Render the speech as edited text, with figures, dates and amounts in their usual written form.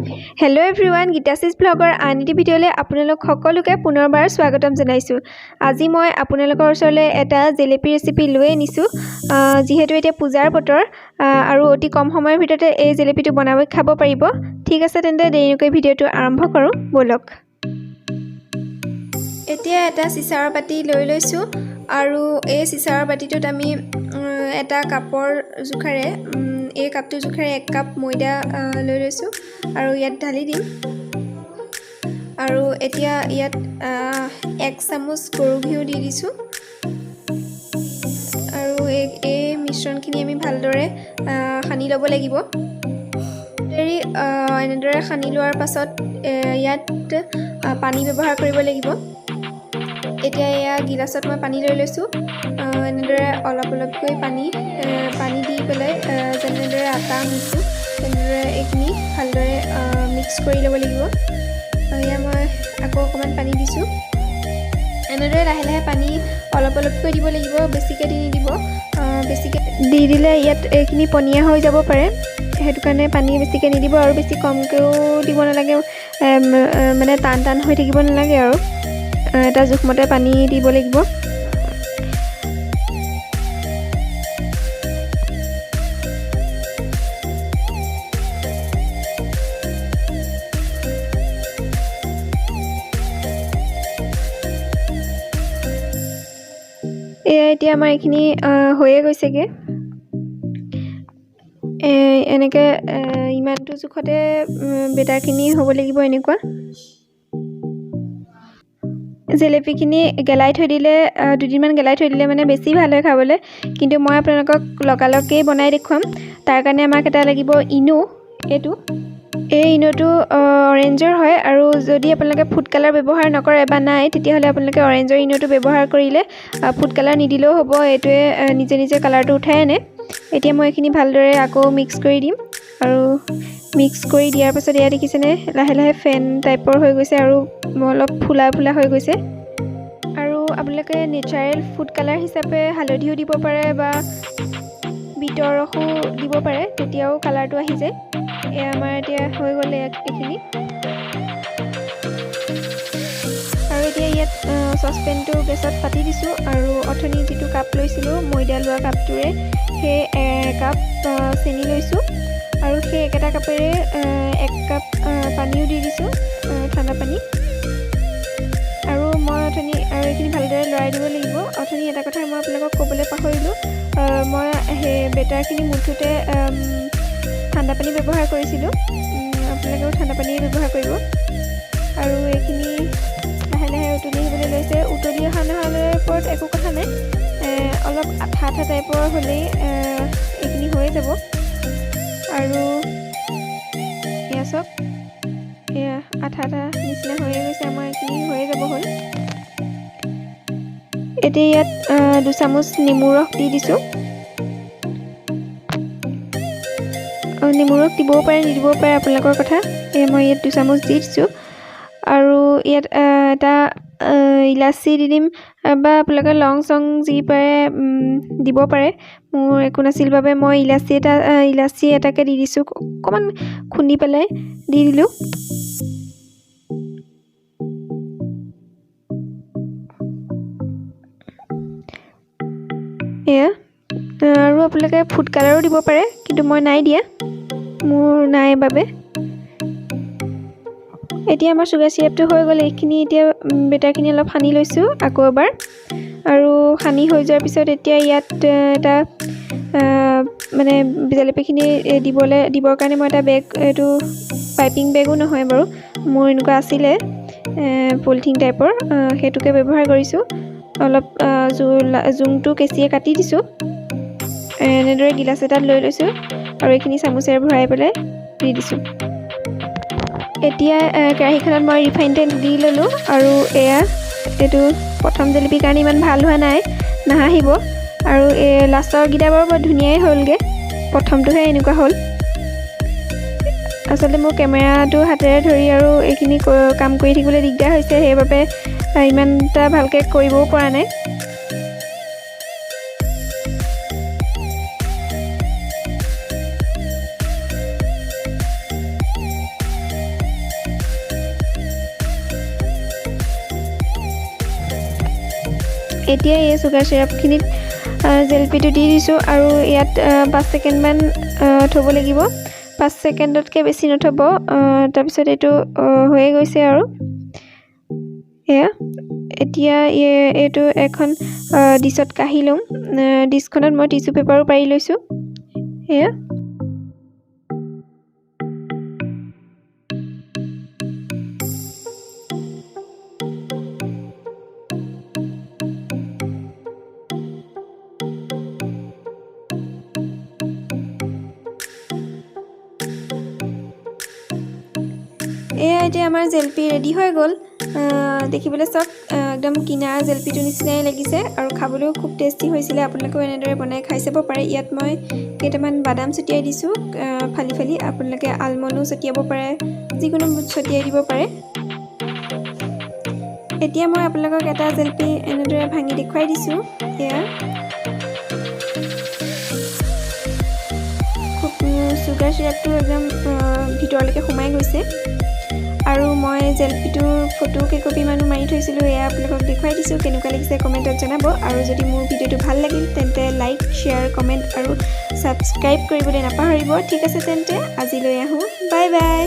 Hello everyone गिटासिस bagger आनिटी भिडिओले आपनालोक সকলোকে পুনৰবাৰ স্বাগতম জনাইছো। আজি মই আপোনালোকৰ ওচৰলে এটা জেলেপি ৰেচিপি লৈ আনিছো। যেহেতু এতিয়া পূজাৰ বতৰ আৰু অতি কম সময়ৰ ভিতৰতে এই জেলেপিটো বনাব খাব পাৰিব। ঠিক আছে তেন্তে দেৰিকৈ ভিডিওটো আৰম্ভ কৰো বলক। এতিয়া এটা চিচাৰ বাটি লৈ লৈছো আৰু এই চিচাৰ বাটিটোত আমি এটা কাপৰ জুখাৰে এই কাপটো জুখাৰে 1 কাপ ময়দা লৈ লৈছো আৰু ইয়াত ঢালি দিম আৰু এতিয়া ইয়াত 1 চামুচ গৰু ঘিউ দি দিছো আৰু এই মিশ্ৰণখিনি আমি ভালদৰে সানি ল'ব লাগিব। এনেদৰে সানি লোৱাৰ পাছত ইয়াত পানী ব্যৱহাৰ কৰিব লাগিব। এতিয়া এয়া গিলাসত মই পানী লৈ লৈছো। এনেদৰে অলপ অলপকৈ পানী দি পেলাই যেনেদৰে আটা মিছো তেনেদৰে এইখিনি ভালদৰে মিক্স কৰি ল'ব লাগিব। এয়া মই আকৌ অকণমান পানী দিছো। এনেদৰে লাহে লাহে পানী অলপ অলপকৈ দিব লাগিব, বেছিকৈ দি নিদিব। বেছিকৈ দি দিলে ইয়াত এইখিনি পনীয়া হৈ যাব পাৰে, সেইটো কাৰণে পানী বেছিকৈ নিদিব আৰু বেছি কমকৈও দিব নালাগে, মানে টান টান হৈ থাকিব নালাগে আৰু এটা জোখমতে পানী দিব লাগিব। এতিয়া আমাৰ এইখিনি হৈয়ে গৈছেগে। এনেকে ইমানটো জোখতে বেটাৰখিনি হ'ব লাগিব। এনেকুৱা জেলেপিখিনি গেলাই থৈ দিলে দুদিনমান গেলাই থৈ দিলে মানে বেছি ভাল হয় খাবলৈ, কিন্তু মই আপোনালোকক লগালগেই বনাই দেখুৱাম। তাৰ কাৰণে আমাক এটা লাগিব ইনো। এই ইনোটো অৰেঞ্জৰ হয় আৰু যদি আপোনালোকে ফুড কালাৰ ব্যৱহাৰ নকৰে বা নাই তেতিয়াহ'লে আপোনালোকে অৰেঞ্জৰ ইনোটো ব্যৱহাৰ কৰিলে ফুড কালাৰ নিদিলেও হ'ব, এইটোৱে নিজে নিজে কালাৰটো উঠাই আনে। এতিয়া মই এইখিনি ভালদৰে আকৌ মিক্স কৰি দিম আৰু মিক্স কৰি দিয়াৰ পাছত এয়া দেখিছেনে লাহে লাহে ফেন টাইপৰ হৈ গৈছে আৰু অলপ ফুলা ফুলা হৈ গৈছে। আৰু আপোনালোকে নেচাৰেল ফুড কালাৰ হিচাপে হালধিও দিব পাৰে বা বিটৰ ৰসো দিব পাৰে, তেতিয়াও কালাৰটো আহি যায়। এয়া আমাৰ এতিয়া হৈ গ'লে এইখিনি। আৰু এতিয়া ইয়াত চচপেনটো গেছত পাতি দিছোঁ আৰু অথনি যিটো কাপ লৈছিলোঁ ময়দা লোৱা কাপটোৰে সেই 1 কাপ চেনি লৈছোঁ আৰু সেই একেটা কাপেৰে 1 কাপ পানীও দি দিছোঁ, ঠাণ্ডা পানী। আৰু মই এইখিনি ভালদৰে লৰাই দিব লাগিব। অথনি এটা কথা মই আপোনালোকক ক'বলৈ পাহৰিলোঁ, মই সেই বেটাৰখিনি মুঠতে ঠাণ্ডা পানী ব্যৱহাৰ কৰিছিলোঁ, আপোনালোকেও ঠাণ্ডা পানীয়ে ব্যৱহাৰ কৰিব। আৰু এইখিনি লাহে লাহে উতলি আহিবলৈ লৈছে। উতলি অহা নহ'লে ওপৰত একো কথা নাই, অলপ আঠা আঠা টাইপৰ হ'লেই এইখিনি হৈ যাব। আৰু এয়া চাওক, এয়া আঠা আঠা নিচিনা হৈয়ে গৈছে, আমাৰ এইখিনি হৈয়ে যাব হ'ল। এতিয়া ইয়াত 2 চামুচ নেমু ৰস দি দিছোঁ। নেমু ৰস দিবও পাৰে নিদিবও পাৰে, আপোনালোকৰ কথা। মই ইয়াত 2 চামুচ দি দিছোঁ আৰু ইয়াত এটা ইলাচি দি দিম বা আপোনালোকে লং চং যি পাৰে দিব পাৰে। মোৰ একো নাছিল বাবে মই ইলাচি এটাকে দি দিছোঁ, অকণমান খুন্দি পেলাই দি দিলোঁ। এয়া আৰু আপোনালোকে ফুড কালাৰো দিব পাৰে, কিন্তু মই নাই দিয়া, মোৰ নাই বাবে। এতিয়া আমাৰ চুগাৰ চিৰাপটো হৈ গ'ল। এইখিনি এতিয়া বেটাৰখিনি অলপ সানি লৈছোঁ আকৌ এবাৰ, আৰু সানি হৈ যোৱাৰ পিছত এতিয়া ইয়াত এটা মানে জেলেপিখিনি দিবৰ কাৰণে মই এটা বেগ, এইটো পাইপিং বেগো নহয় বাৰু, মোৰ এনেকুৱা আছিলে পলিথিন টাইপৰ, সেইটোকে ব্যৱহাৰ কৰিছোঁ। অলপ জোংটো কেঁচিয়ে কাটি দিছোঁ। এনেদৰে গিলাচ এটাত লৈ লৈছোঁ আৰু এইখিনি চামুচেৰে ভৰাই পেলাই দি দিছোঁ। এতিয়া কেৰাহীখনত মই ৰিফাইন তেল দি ল'লোঁ আৰু এইটো প্ৰথম জেলেপিৰ কাৰণে ইমান ভাল হোৱা নাই, নাহাঁহিব। আৰু লাষ্টৰকেইটা বাৰু বৰ ধুনীয়াই হ'লগৈ, প্ৰথমটোহে এনেকুৱা হ'ল। আচলতে মোৰ কেমেৰাটো হাতেৰে ধৰি আৰু এইখিনি কাম কৰি থাকিবলৈ দিগদাৰ হৈছে, সেইবাবে ইমান এটা ভালকৈ কৰিবও পৰা নাই। এতিয়া এই চুগাৰ চিৰাপখিনিত জেলপিটো দি দিছোঁ আৰু ইয়াত 5 ছেকেণ্ডমান থ'ব লাগিব। 5 ছেকেণ্ডতকৈ বেছি নথ'ব। তাৰপিছত এইটো হৈয়ে গৈছে আৰু এয়া। এতিয়া এইটো এখন ডিছত কাঢ়ি ল'ম। ডিছখনত মই টিচু পেপাৰো পাৰি লৈছোঁ। এয়া এতিয়া আমাৰ জেলপি ৰেডি হৈ গ'ল। দেখিবলৈ চব একদম কিনাৰ জেলপিটোৰ নিচিনাই লাগিছে আৰু খাবলৈও খুব টেষ্টি হৈছিলে। আপোনালোকেও এনেদৰে বনাই খাই চাব পাৰে। ইয়াত মই কেইটামান বাদাম ছটিয়াই দিছোঁ ফালি ফালি। আপোনালোকে আলমণ্ডো ছটিয়াব পাৰে, যিকোনো বুট ছটিয়াই দিব পাৰে। এতিয়া মই আপোনালোকক এটা জেলপি এনেদৰে ভাঙি দেখুৱাই দিছোঁ। এয়া খুব চুগাৰ চিৰাপটো একদম ভিতৰলৈকে সোমাই গৈছে। আৰু মই জেলপিটোৰ ফটো কেইকপিমানো মাৰি থৈছিলোঁ, এয়া আপোনালোকক দেখুৱাই দিছোঁ। কেনেকুৱা লাগিছে কমেণ্টত জনাব। আৰু যদি মোৰ ভিডিঅ'টো ভাল লাগিল তেন্তে লাইক, শ্বেয়াৰ, কমেণ্ট আৰু ছাবস্ক্ৰাইব কৰিবলৈ নাপাহৰিব। ঠিক আছে তেন্তে আজিলৈ আহোঁ। Bye bye.